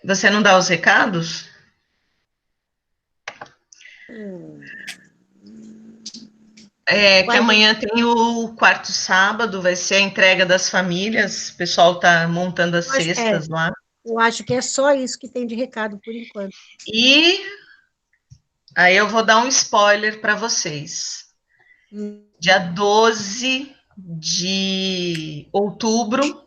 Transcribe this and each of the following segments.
Você não dá os recados? Hum, É que Quais? amanhã tem o quarto sábado, vai ser a entrega das famílias. O pessoal tá montando as cestas lá. Eu acho que é só isso que tem de recado por enquanto. E aí eu vou dar um spoiler para vocês. Hum. Dia 12 de outubro,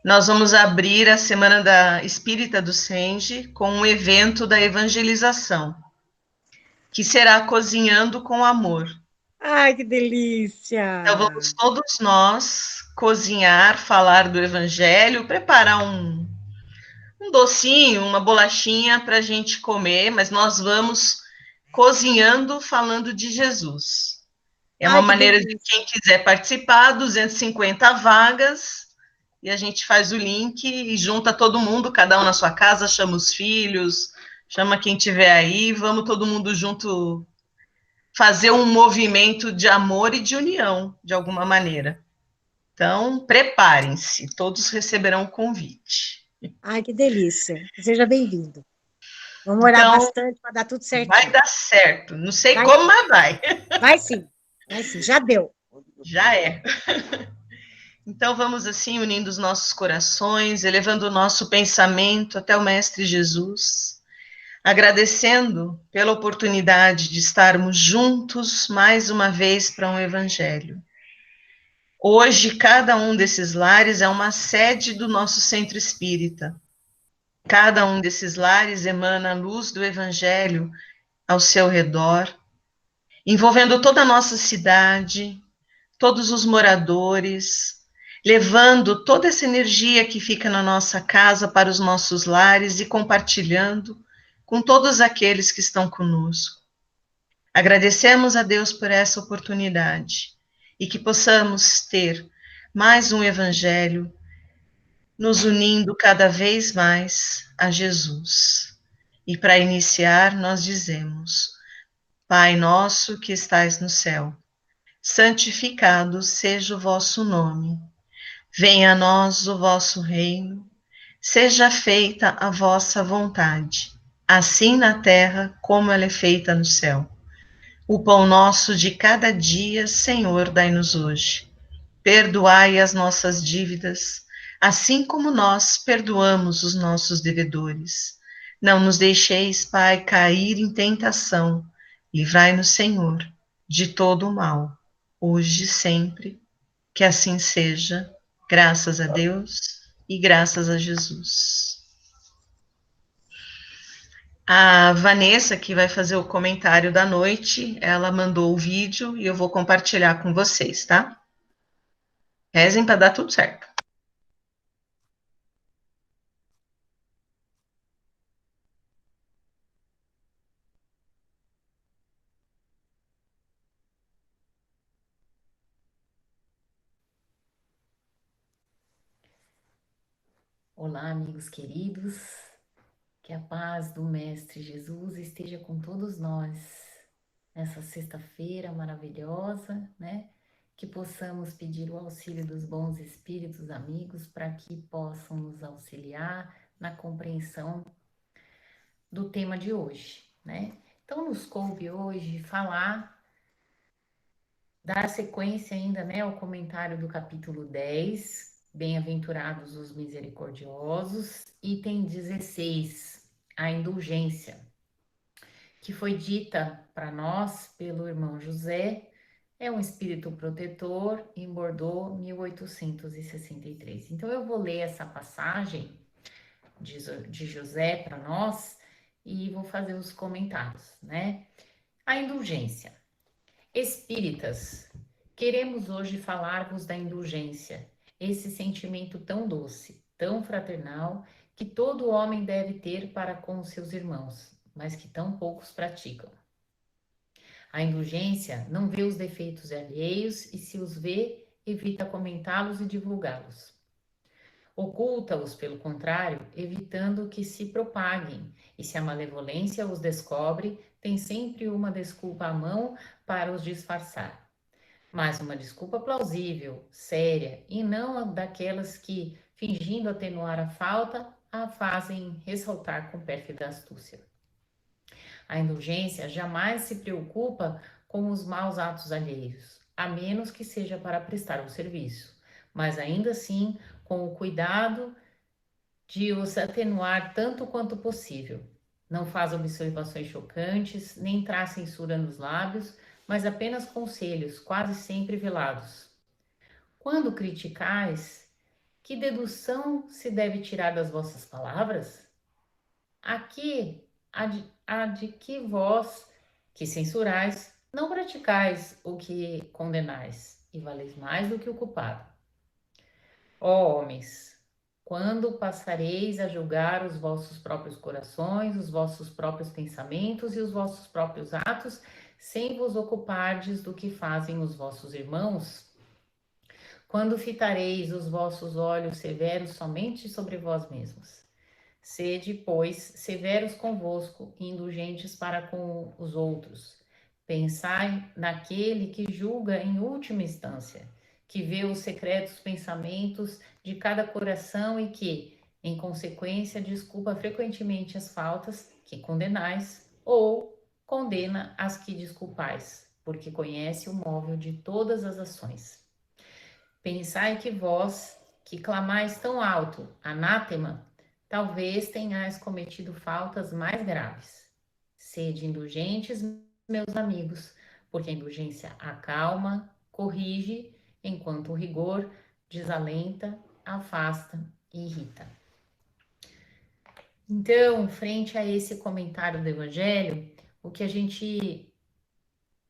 nós vamos abrir a Semana da Espírita do Senge com um evento da evangelização, que será Cozinhando com Amor. Ai, que delícia! Então, vamos todos nós cozinhar, falar do Evangelho, preparar um docinho, uma bolachinha para a gente comer, mas nós vamos cozinhando, falando de Jesus. É uma Ai, que maneira de delícia! quem quiser participar, 250 vagas, e a gente faz o link e junta todo mundo, cada um na sua casa, chama os filhos, chama quem tiver aí, vamos todo mundo junto fazer um movimento de amor e de união, de alguma maneira. Então, preparem-se, todos receberão o convite. Ai, que delícia! Seja bem-vindo. Vamos orar Então, bastante para dar tudo vai certinho. dar certo. Não sei Vai como, sim, mas vai. vai sim, vai sim, já deu. Já é. Então, vamos assim unindo os nossos corações, elevando o nosso pensamento até o Mestre Jesus, agradecendo pela oportunidade de estarmos juntos mais uma vez para um Evangelho. Hoje, cada um desses lares é uma sede do nosso centro espírita. Cada um desses lares emana a luz do Evangelho ao seu redor, envolvendo toda a nossa cidade, todos os moradores, levando toda essa energia que fica na nossa casa para os nossos lares e compartilhando com todos aqueles que estão conosco. Agradecemos a Deus por essa oportunidade e que possamos ter mais um Evangelho nos unindo cada vez mais a Jesus. E para iniciar, nós dizemos: Pai nosso que estais no céu, santificado seja o vosso nome. Venha a nós o vosso reino. Seja feita a vossa vontade, assim na terra como ela é feita no céu. O pão nosso de cada dia, Senhor, dai-nos hoje. Perdoai as nossas dívidas, assim como nós perdoamos os nossos devedores. Não nos deixeis, Pai, cair em tentação. Livrai-nos, Senhor, de todo o mal, hoje e sempre. Que assim seja, graças a Deus e graças a Jesus. A Vanessa, que vai fazer o comentário da noite, ela mandou o vídeo e eu vou compartilhar com vocês, tá? Rezem para dar tudo certo. Olá, amigos queridos, que a paz do Mestre Jesus esteja com todos nós nessa sexta-feira maravilhosa, né? Que possamos pedir o auxílio dos bons espíritos amigos para que possam nos auxiliar na compreensão do tema de hoje, né? Então, nos coube hoje falar, dar sequência ainda, né, ao comentário do capítulo 10. Bem-aventurados os misericordiosos, item 16, a indulgência, que foi dita para nós pelo irmão José, é um espírito protetor em Bordeaux, 1863. Então eu vou ler essa passagem de José para nós e vou fazer os comentários, né? A indulgência. Espíritas, queremos hoje falar-vos da indulgência, esse sentimento tão doce, tão fraternal, que todo homem deve ter para com os seus irmãos, mas que tão poucos praticam. A indulgência não vê os defeitos alheios e, se os vê, evita comentá-los e divulgá-los. Oculta-os, pelo contrário, evitando que se propaguem, e se a malevolência os descobre, tem sempre uma desculpa à mão para os disfarçar. Mas uma desculpa plausível, séria, e não daquelas que, fingindo atenuar a falta, a fazem ressaltar com pérfida astúcia. A indulgência jamais se preocupa com os maus atos alheios, a menos que seja para prestar um serviço, mas ainda assim com o cuidado de os atenuar tanto quanto possível. Não faz observações chocantes, nem traz censura nos lábios, mas apenas conselhos, quase sempre velados. Quando criticais, que dedução se deve tirar das vossas palavras? Aqui há de que vós, que censurais, não praticais o que condenais, e valeis mais do que o culpado. Ó homens, quando passareis a julgar os vossos próprios corações, os vossos próprios pensamentos e os vossos próprios atos, sem vos ocupardes do que fazem os vossos irmãos? Quando fitareis os vossos olhos severos somente sobre vós mesmos? Sede, pois, severos convosco e indulgentes para com os outros. Pensai naquele que julga em última instância, que vê os secretos pensamentos de cada coração e que, em consequência, desculpa frequentemente as faltas que condenais ou condena as que desculpais, porque conhece o móvel de todas as ações. Pensai que vós, que clamais tão alto, anátema, talvez tenhais cometido faltas mais graves. Sede indulgentes, meus amigos, porque a indulgência acalma, corrige, enquanto o rigor desalenta, afasta e irrita. Então, frente a esse comentário do Evangelho, o que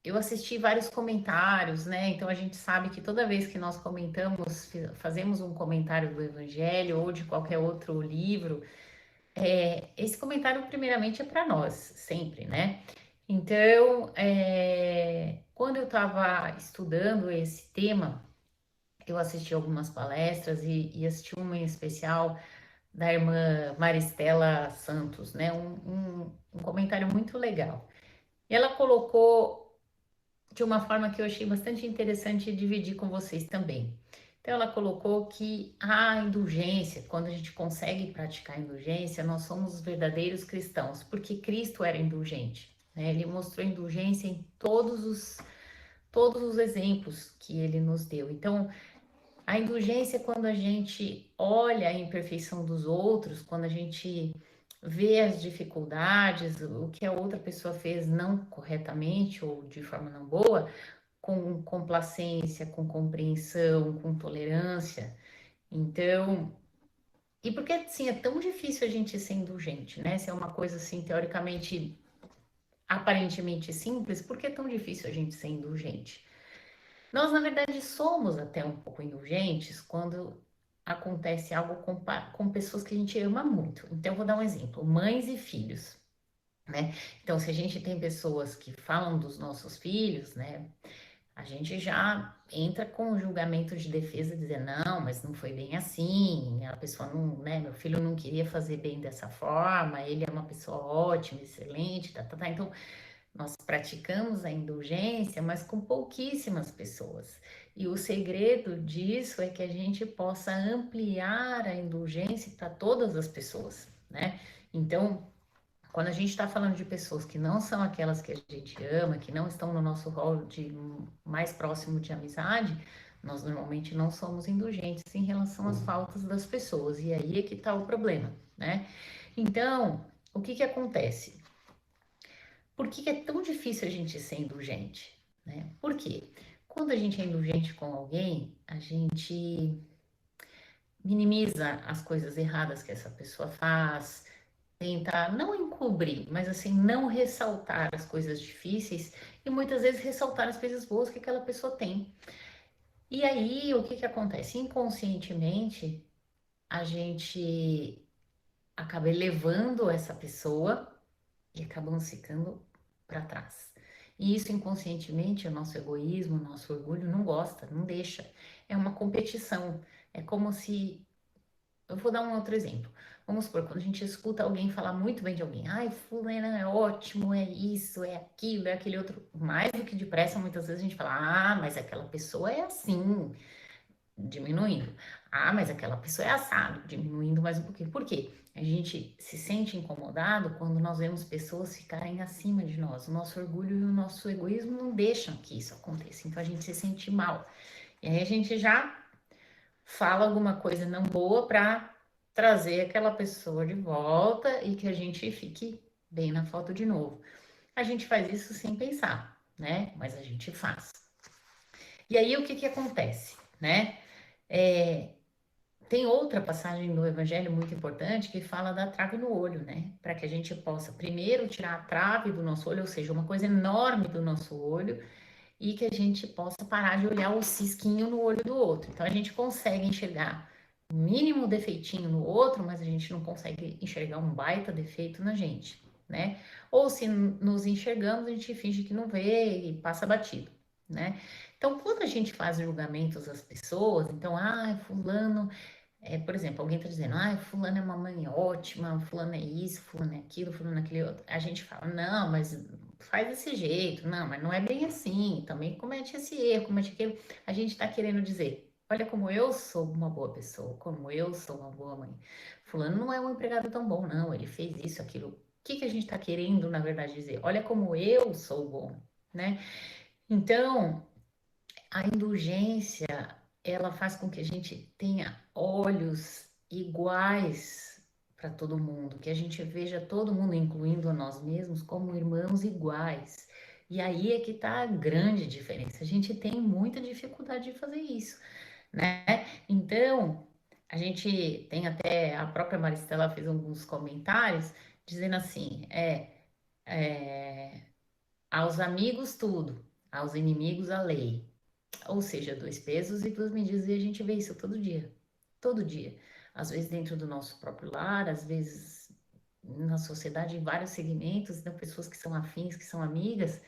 eu assisti vários comentários, né? Então a gente sabe que toda vez que nós comentamos, fazemos um comentário do Evangelho ou de qualquer outro livro, esse comentário primeiramente é para nós, sempre, né? Então, quando eu estava estudando esse tema, eu assisti algumas palestras e assisti uma em especial da irmã Maristela Santos, né? Um comentário muito legal. E ela colocou de uma forma que eu achei bastante interessante dividir com vocês também. Então, ela colocou que a indulgência, quando a gente consegue praticar a indulgência, nós somos os verdadeiros cristãos, porque Cristo era indulgente, né? Ele mostrou indulgência em todos os exemplos que ele nos deu. Então, a indulgência é quando a gente olha a imperfeição dos outros, quando a gente vê as dificuldades, o que a outra pessoa fez não corretamente ou de forma não boa, com complacência, com compreensão, com tolerância. Então, e por que assim é tão difícil a gente ser indulgente, né? Se é uma coisa assim teoricamente aparentemente simples, por que é tão difícil a gente ser indulgente? Nós, na verdade, somos até um pouco indulgentes quando acontece algo com pessoas que a gente ama muito. Então, eu vou dar um exemplo: mães e filhos, né? Então, se a gente tem pessoas que falam dos nossos filhos, né? A gente já entra com o julgamento de defesa, dizer, não, mas não foi bem assim, a pessoa não, né? Meu filho não queria fazer bem dessa forma, ele é uma pessoa ótima, excelente, tá, tá, tá. Então, nós praticamos a indulgência, mas com pouquíssimas pessoas. E o segredo disso é que a gente possa ampliar a indulgência para todas as pessoas, né? Então, quando a gente está falando de pessoas que não são aquelas que a gente ama, que não estão no nosso rol de mais próximo de amizade, nós normalmente não somos indulgentes em relação às faltas das pessoas. E aí é que está o problema, né? Então, o que acontece? Por que é tão difícil a gente ser indulgente, né? Por quê? Quando a gente é indulgente com alguém, a gente minimiza as coisas erradas que essa pessoa faz, tenta não encobrir, mas assim, não ressaltar as coisas difíceis e muitas vezes ressaltar as coisas boas que aquela pessoa tem. E aí, o que acontece? Inconscientemente, a gente acaba elevando essa pessoa e acabamos ficando para trás. E isso inconscientemente, o nosso egoísmo, o nosso orgulho não gosta, não deixa. É uma competição. É como se. Eu vou dar um outro exemplo. Vamos supor, quando a gente escuta alguém falar muito bem de alguém, ai, fulano é ótimo, é isso, é aquilo, é aquele outro, mais do que depressa, muitas vezes a gente fala, ah, mas aquela pessoa é assim, diminuindo. Ah, mas aquela pessoa é assado, diminuindo mais um pouquinho. Por quê? A gente se sente incomodado quando nós vemos pessoas ficarem acima de nós. O nosso orgulho e o nosso egoísmo não deixam que isso aconteça. Então a gente se sente mal. E aí a gente já fala alguma coisa não boa para trazer aquela pessoa de volta e que a gente fique bem na foto de novo. A gente faz isso sem pensar, né? Mas a gente faz. E aí o que que acontece, né? É, tem outra passagem do Evangelho muito importante que fala da trave no olho, né? Para que a gente possa primeiro tirar a trave do nosso olho, ou seja, uma coisa enorme do nosso olho, e que a gente possa parar de olhar o cisquinho no olho do outro. Então a gente consegue enxergar o mínimo defeitinho no outro, mas a gente não consegue enxergar um baita defeito na gente, né? Ou se nos enxergamos, a gente finge que não vê e passa batido, né? Então, quando a gente faz julgamentos às pessoas, então, fulano por exemplo, alguém está dizendo, fulano é uma mãe ótima, fulano é isso, fulano é aquilo, fulano é aquele outro. A gente fala, não, mas faz desse jeito, não, mas não é bem assim, também comete esse erro, comete aquilo. A gente está querendo dizer, olha como eu sou uma boa pessoa, como eu sou uma boa mãe. Fulano não é um empregado tão bom, não, ele fez isso, aquilo. O que que a gente está querendo, na verdade, dizer? Olha como eu sou bom, né? Então, a indulgência, ela faz com que a gente tenha olhos iguais para todo mundo, que a gente veja todo mundo, incluindo a nós mesmos, como irmãos iguais. E aí é que está a grande diferença. A gente tem muita dificuldade de fazer isso, né? Então, a gente tem até, a própria Maristela fez alguns comentários dizendo assim, aos amigos tudo, aos inimigos a lei. Ou seja, dois pesos e duas medidas, e a gente vê isso todo dia. Todo dia. Às vezes dentro do nosso próprio lar, às vezes na sociedade, em vários segmentos, então, pessoas que são afins, que são amigas,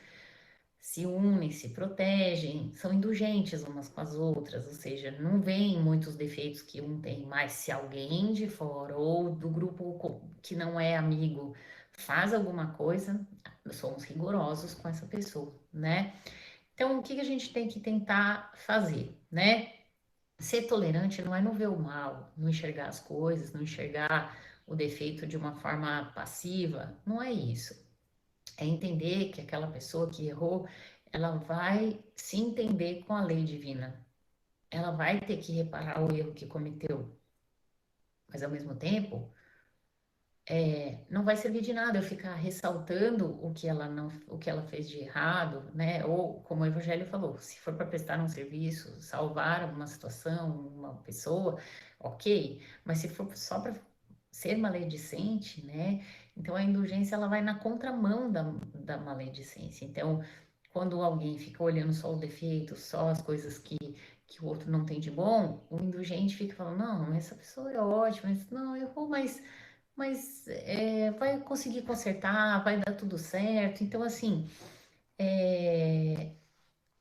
se unem, se protegem, são indulgentes umas com as outras, ou seja, não veem muitos defeitos que um tem, mas se alguém de fora ou do grupo que não é amigo faz alguma coisa, somos rigorosos com essa pessoa, né? Então, o que a gente tem que tentar fazer, né? Ser tolerante não é não ver o mal, não enxergar as coisas, não enxergar o defeito de uma forma passiva, não é isso. É entender que aquela pessoa que errou, ela vai se entender com a lei divina. Ela vai ter que reparar o erro que cometeu, mas ao mesmo tempo, não vai servir de nada eu ficar ressaltando o que ela não, o que ela fez de errado, né? Ou como o Evangelho falou, se for para prestar um serviço, salvar uma situação, uma pessoa, ok. Mas se for só para ser maledicente, né? Então a indulgência ela vai na contramão da maledicência. Então, quando alguém fica olhando só o defeito, só as coisas que o outro não tem de bom, o indulgente fica falando, não, essa pessoa é ótima, mas não, errou, mas vai conseguir consertar, vai dar tudo certo. Então, assim, é,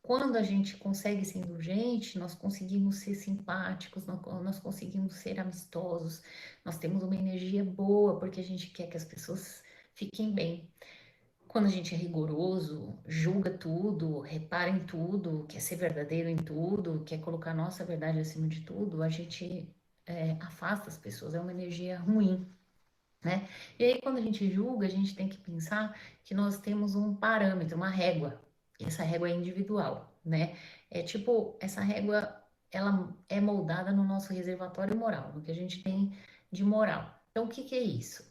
quando a gente consegue ser indulgente, nós conseguimos ser simpáticos, nós conseguimos ser amistosos, nós temos uma energia boa, porque a gente quer que as pessoas fiquem bem. Quando a gente é rigoroso, julga tudo, repara em tudo, quer ser verdadeiro em tudo, quer colocar a nossa verdade acima de tudo, a gente afasta as pessoas, é uma energia ruim, né? E aí, quando a gente julga, a gente tem que pensar que nós temos um parâmetro, uma régua. E essa régua é individual, né? É tipo, essa régua, ela é moldada no nosso reservatório moral, no que a gente tem de moral. Então, o que que é isso?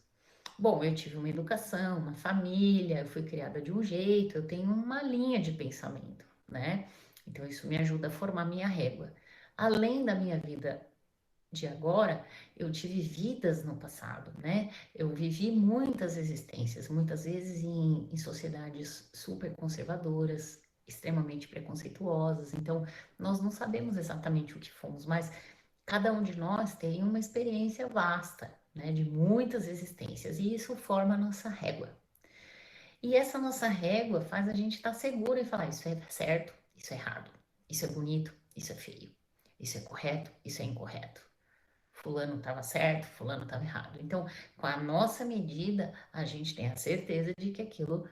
Bom, eu tive uma educação, uma família, eu fui criada de um jeito, eu tenho uma linha de pensamento, né? Então, isso me ajuda a formar minha régua. Além da minha vida de agora, eu tive vidas no passado, né? Eu vivi muitas existências, muitas vezes em sociedades super conservadoras, extremamente preconceituosas. Então, nós não sabemos exatamente o que fomos, mas cada um de nós tem uma experiência vasta, né? De muitas existências, e isso forma a nossa régua. E essa nossa régua faz a gente estar seguro e falar: isso é certo, isso é errado, isso é bonito, isso é feio, isso é correto, isso é incorreto. Fulano estava certo, fulano estava errado. Então, com a nossa medida, a gente tem a certeza de que aquilo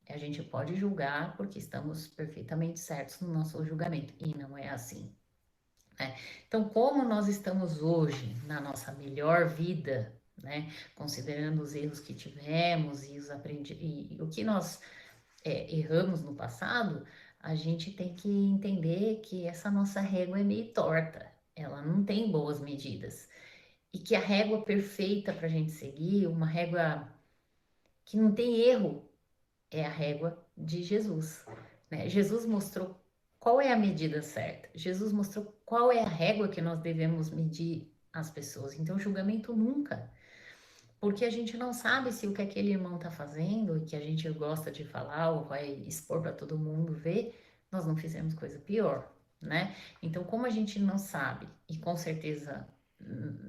a gente pode julgar porque estamos perfeitamente certos no nosso julgamento. E não é assim. né? Então, como nós estamos hoje na nossa melhor vida, né? Considerando os erros que tivemos e e o que nós erramos no passado, a gente tem que entender que essa nossa régua é meio torta, ela não tem boas medidas. E que a régua perfeita para a gente seguir, uma régua que não tem erro, é a régua de Jesus, né? Jesus mostrou qual é a medida certa. Jesus mostrou qual é a régua que nós devemos medir as pessoas. Então, julgamento nunca, porque a gente não sabe se o que aquele irmão está fazendo e que a gente gosta de falar ou vai expor para todo mundo ver, nós não fizemos coisa pior, né? Então, como a gente não sabe e com certeza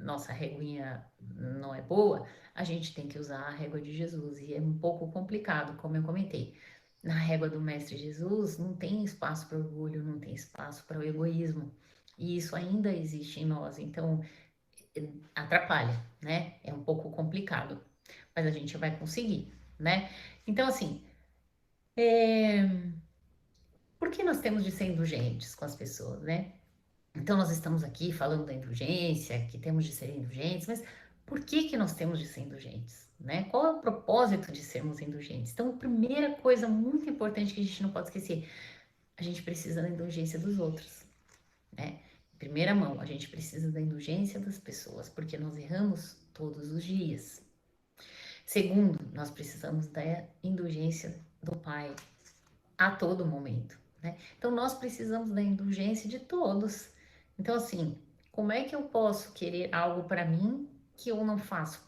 nossa reguinha não é boa, a gente tem que usar a régua de Jesus e é um pouco complicado, como eu comentei. Na régua do Mestre Jesus não tem espaço para orgulho, não tem espaço para o egoísmo. E isso ainda existe em nós. Então, atrapalha, né? É um pouco complicado, mas a gente vai conseguir, né? Então, assim, por que nós temos de ser indulgentes com as pessoas, né? Então, nós estamos aqui falando da indulgência, que temos de ser indulgentes, mas por que que nós temos de ser indulgentes, né? Qual é o propósito de sermos indulgentes? Então, a primeira coisa muito importante que a gente não pode esquecer, a gente precisa da indulgência dos outros, né? Em primeira mão, a gente precisa da indulgência das pessoas, porque nós erramos todos os dias. Segundo, nós precisamos da indulgência do Pai a todo momento, né? Então, nós precisamos da indulgência de todos. Então, assim, como é que eu posso querer algo para mim que eu não faço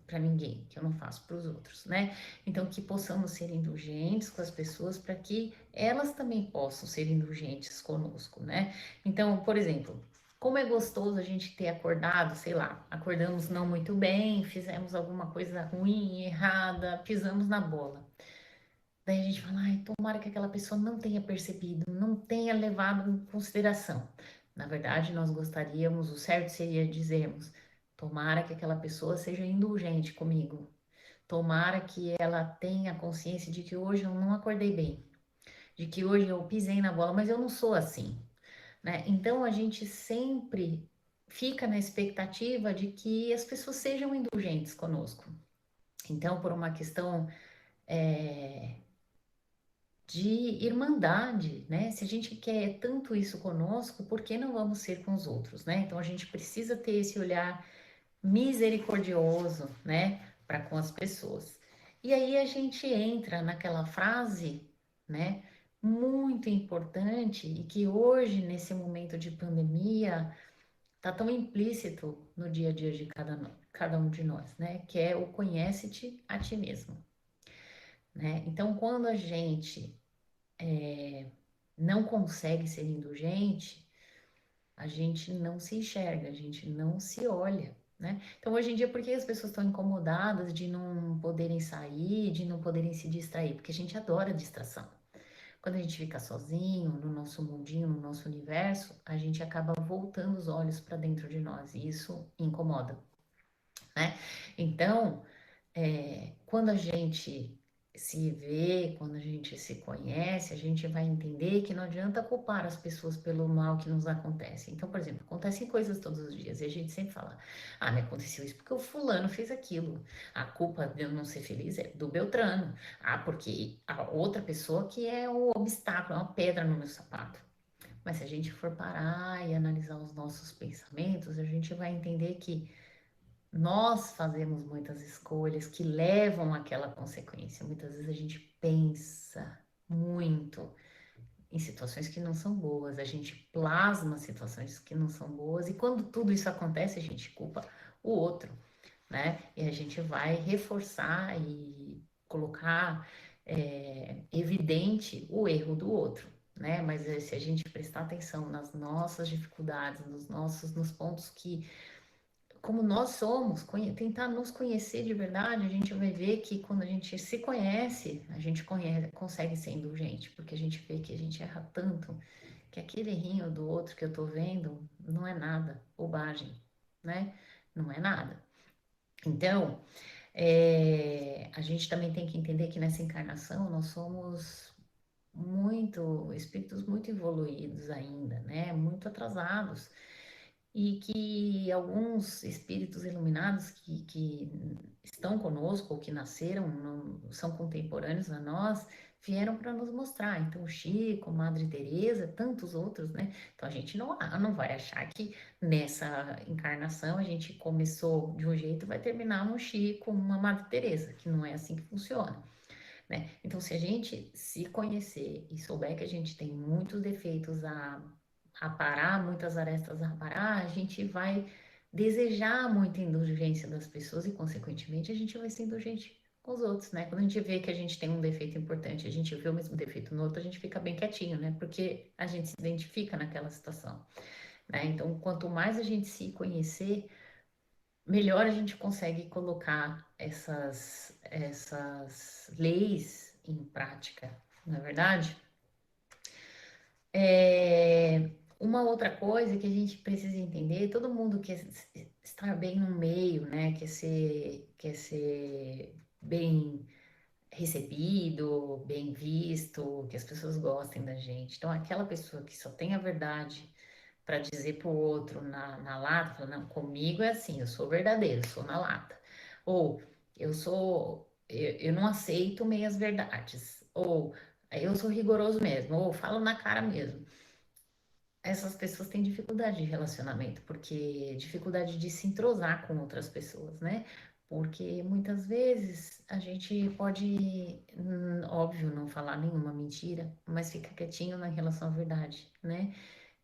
para ninguém, que eu não faço para os outros, né? Então, que possamos ser indulgentes com as pessoas para que elas também possam ser indulgentes conosco, né? Então, por exemplo, como é gostoso a gente ter acordado, sei lá, acordamos não muito bem, fizemos alguma coisa ruim, errada, pisamos na bola. Daí a gente fala, ai, tomara que aquela pessoa não tenha percebido, não tenha levado em consideração. Na verdade, nós gostaríamos, o certo seria dizermos, tomara que aquela pessoa seja indulgente comigo. Tomara que ela tenha consciência de que hoje eu não acordei bem, de que hoje eu pisei na bola, mas eu não sou assim, né? Então a gente sempre fica na expectativa de que as pessoas sejam indulgentes conosco. Então, por uma questão de irmandade, né? Se a gente quer tanto isso conosco, por que não vamos ser com os outros, né? Então a gente precisa ter esse olhar misericordioso, né, para com as pessoas. E aí a gente entra naquela frase, né, muito importante e que hoje, nesse momento de pandemia, tá tão implícito no dia a dia de cada um de nós, né, que é o conhece-te a ti mesmo, né? Então, quando a gente não consegue ser indulgente, a gente não se enxerga, a gente não se olha, né? Então, hoje em dia, por que as pessoas estão incomodadas de não poderem sair, de não poderem se distrair? Porque a gente adora distração. Quando a gente fica sozinho, no nosso mundinho, no nosso universo, a gente acaba voltando os olhos para dentro de nós e isso incomoda, né? Então, quando a gente se vê, quando a gente se conhece, a gente vai entender que não adianta culpar as pessoas pelo mal que nos acontece. Então, por exemplo, acontecem coisas todos os dias e a gente sempre fala: ah, me aconteceu isso porque o fulano fez aquilo. A culpa de eu não ser feliz é do Beltrano. Ah, porque a outra pessoa que é o obstáculo, é uma pedra no meu sapato. Mas se a gente for parar e analisar os nossos pensamentos, a gente vai entender que nós fazemos muitas escolhas que levam àquela consequência. Muitas vezes a gente pensa muito em situações que não são boas, a gente plasma situações que não são boas, e quando tudo isso acontece, a gente culpa o outro, né? E a gente vai reforçar e colocar evidente o erro do outro. Né? Mas se a gente prestar atenção nas nossas dificuldades, nos pontos que como nós somos, tentar nos conhecer de verdade, a gente vai ver que quando a gente se conhece, a gente consegue ser indulgente, porque a gente vê que a gente erra tanto, que aquele errinho do outro que eu tô vendo não é nada, bobagem, né? Não é nada. Então, a gente também tem que entender que nessa encarnação nós somos espíritos muito evoluídos ainda, né? Muito atrasados. E que alguns espíritos iluminados que estão conosco, ou que nasceram, são contemporâneos a nós, vieram para nos mostrar. Então, Chico, Madre Teresa, tantos outros, né? Então, a gente não vai achar que nessa encarnação a gente começou de um jeito e vai terminar no Chico, uma Madre Teresa, que não é assim que funciona. Né? Então, se a gente se conhecer e souber que a gente tem muitos defeitos a parar, muitas arestas a parar, a gente vai desejar muita indulgência das pessoas e, consequentemente, a gente vai ser indulgente com os outros, né? Quando a gente vê que a gente tem um defeito importante, a gente vê o mesmo defeito no outro, a gente fica bem quietinho, né? Porque a gente se identifica naquela situação, né? Então, quanto mais a gente se conhecer, melhor a gente consegue colocar essas leis em prática, não é verdade? Uma outra coisa que a gente precisa entender, todo mundo quer estar bem no meio, né? Quer ser bem recebido, bem visto, que as pessoas gostem da gente. Então, aquela pessoa que só tem a verdade para dizer para o outro na lata, fala, não, comigo é assim, eu sou verdadeiro, sou na lata. Ou eu não aceito meias verdades. Ou eu sou rigoroso mesmo, ou falo na cara mesmo. Essas pessoas têm dificuldade de relacionamento, porque dificuldade de se entrosar com outras pessoas, né? Porque muitas vezes a gente pode, óbvio, não falar nenhuma mentira, mas ficar quietinho na relação à verdade, né?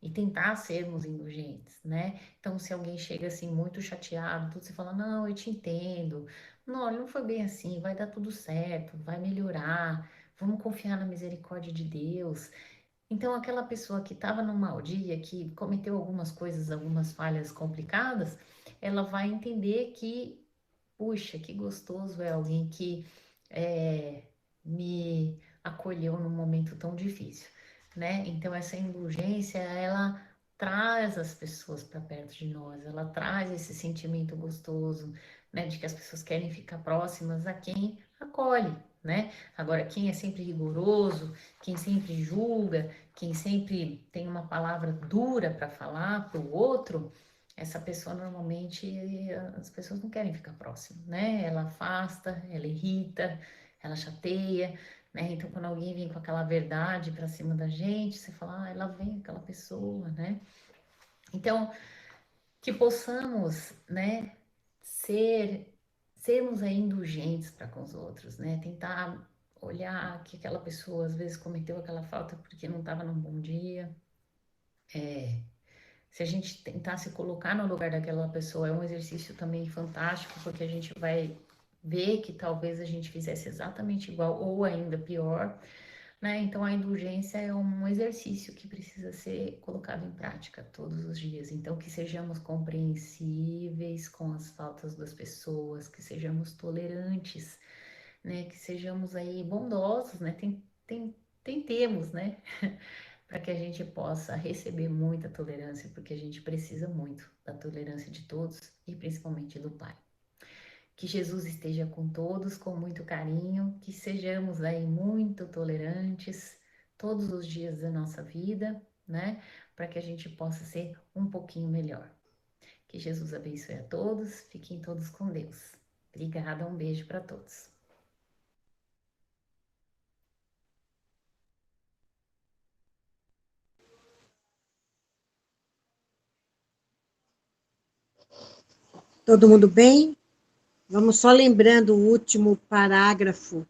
E tentar sermos indulgentes, né? Então, se alguém chega assim muito chateado, tudo, você fala, não, eu te entendo, não, olha, não foi bem assim, vai dar tudo certo, vai melhorar, vamos confiar na misericórdia de Deus. Então, aquela pessoa que estava num mau dia, que cometeu algumas coisas, algumas falhas complicadas, ela vai entender que, puxa, que gostoso é alguém que é, me acolheu num momento tão difícil, né? Então, essa indulgência, ela traz as pessoas para perto de nós, ela traz esse sentimento gostoso, né? De que as pessoas querem ficar próximas a quem acolhe, né? Agora, quem é sempre rigoroso, quem sempre julga, quem sempre tem uma palavra dura para falar para o outro, essa pessoa normalmente as pessoas não querem ficar próximo, né? Ela afasta, ela irrita, ela chateia, né? Então, quando alguém vem com aquela verdade para cima da gente, você fala, ah, ela vem aquela pessoa, né? Então, que possamos, né, sermos aí indulgentes para com os outros, né? Tentar olhar que aquela pessoa às vezes cometeu aquela falta porque não estava num bom dia. Se a gente tentar se colocar no lugar daquela pessoa, é um exercício também fantástico, porque a gente vai ver que talvez a gente fizesse exatamente igual ou ainda pior, né? Então a indulgência é um exercício que precisa ser colocado em prática todos os dias. Então que sejamos compreensíveis com as faltas das pessoas, que sejamos tolerantes, né? Que sejamos aí bondosos, né? Tentemos, né? Para que a gente possa receber muita tolerância, porque a gente precisa muito da tolerância de todos e principalmente do Pai. Que Jesus esteja com todos com muito carinho, que sejamos aí muito tolerantes todos os dias da nossa vida, né? Para que a gente possa ser um pouquinho melhor. Que Jesus abençoe a todos, fiquem todos com Deus. Obrigada, um beijo para todos. Todo mundo bem? Vamos só lembrando o último parágrafo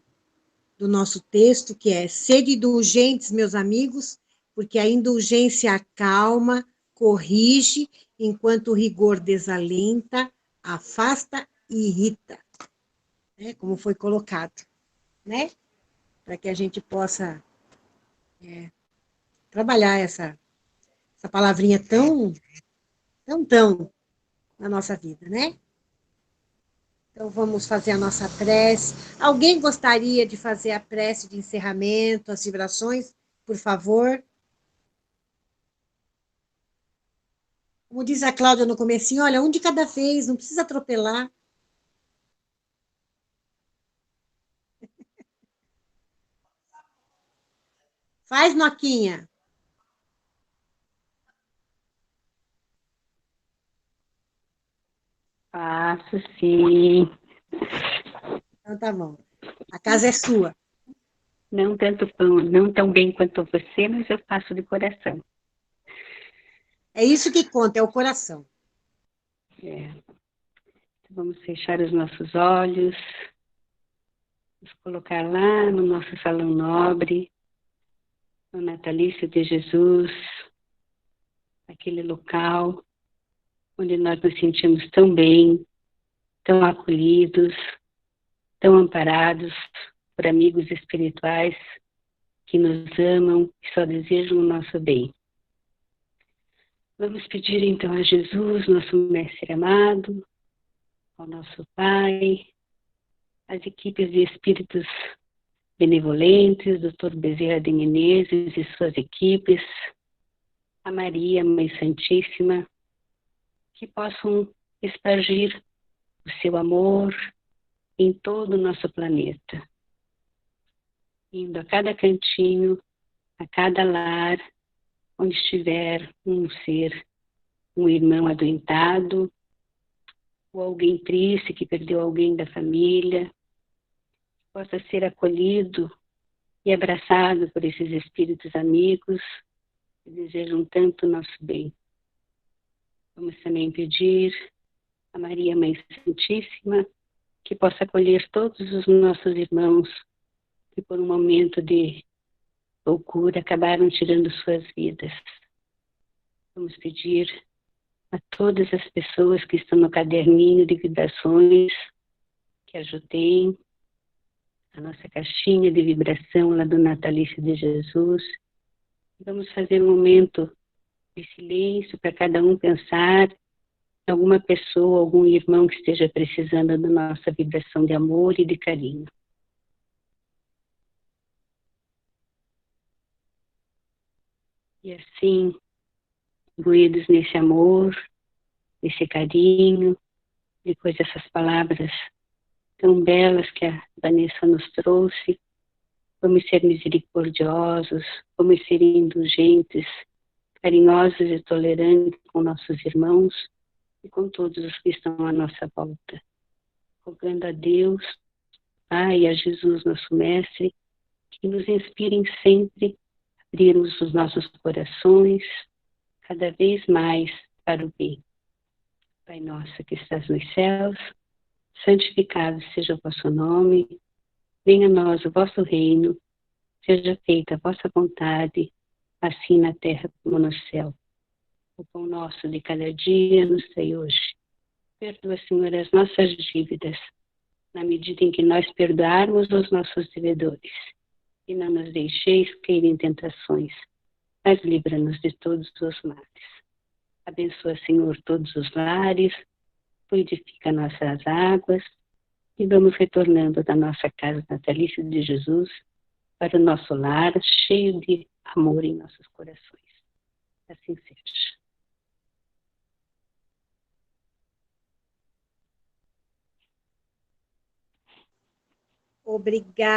do nosso texto, que é: sede indulgentes, meus amigos, porque a indulgência acalma, corrige, enquanto o rigor desalenta, afasta e irrita, né? Como foi colocado, né? Para que a gente possa trabalhar essa palavrinha tão na nossa vida, né? Então, vamos fazer a nossa prece. Alguém gostaria de fazer a prece de encerramento, as vibrações? Por favor. Como diz a Cláudia no comecinho, olha, um de cada vez, não precisa atropelar. Faz, Noquinha. Faço, sim. Então tá bom. A casa é sua. Não tão bem quanto você, mas eu faço de coração. É isso que conta, é o coração. É. Vamos fechar os nossos olhos, nos colocar lá no nosso salão nobre, no natalício de Jesus, aquele local onde nós nos sentimos tão bem, tão acolhidos, tão amparados por amigos espirituais que nos amam e só desejam o nosso bem. Vamos pedir então a Jesus, nosso Mestre amado, ao nosso Pai, às equipes de espíritos benevolentes, Dr. Bezerra de Menezes e suas equipes, a Maria, Mãe Santíssima, que possam espargir o seu amor em todo o nosso planeta, indo a cada cantinho, a cada lar, onde estiver um ser, um irmão adoentado, ou alguém triste que perdeu alguém da família, possa ser acolhido e abraçado por esses espíritos amigos que desejam tanto o nosso bem. Vamos também pedir a Maria Mãe Santíssima que possa acolher todos os nossos irmãos que por um momento de loucura acabaram tirando suas vidas. Vamos pedir a todas as pessoas que estão no caderninho de vibrações que ajudem a nossa caixinha de vibração lá do Natalício de Jesus. Vamos fazer um momento de silêncio para cada um pensar em alguma pessoa, algum irmão que esteja precisando da nossa vibração de amor e de carinho. E assim, imbuídos nesse amor, nesse carinho, depois dessas palavras tão belas que a Vanessa nos trouxe, vamos ser misericordiosos, vamos ser indulgentes, carinhosos e tolerantes com nossos irmãos e com todos os que estão à nossa volta. Rogando a Deus, Pai, e a Jesus, nosso Mestre, que nos inspirem sempre a abrirmos os nossos corações cada vez mais para o bem. Pai nosso que estás nos céus, santificado seja o vosso nome, venha a nós o vosso reino, seja feita a vossa vontade, assim na terra como no céu. O pão nosso de cada dia nos dai hoje. Perdoa, Senhor, as nossas dívidas, na medida em que nós perdoarmos os nossos devedores. E não nos deixeis cair em tentações, mas livra-nos de todos os males. Abençoa, Senhor, todos os lares, fluidifica nossas águas, e vamos retornando da nossa casa natalícia de Jesus para o nosso lar, cheio de amor em nossos corações. Assim seja. Obrigada.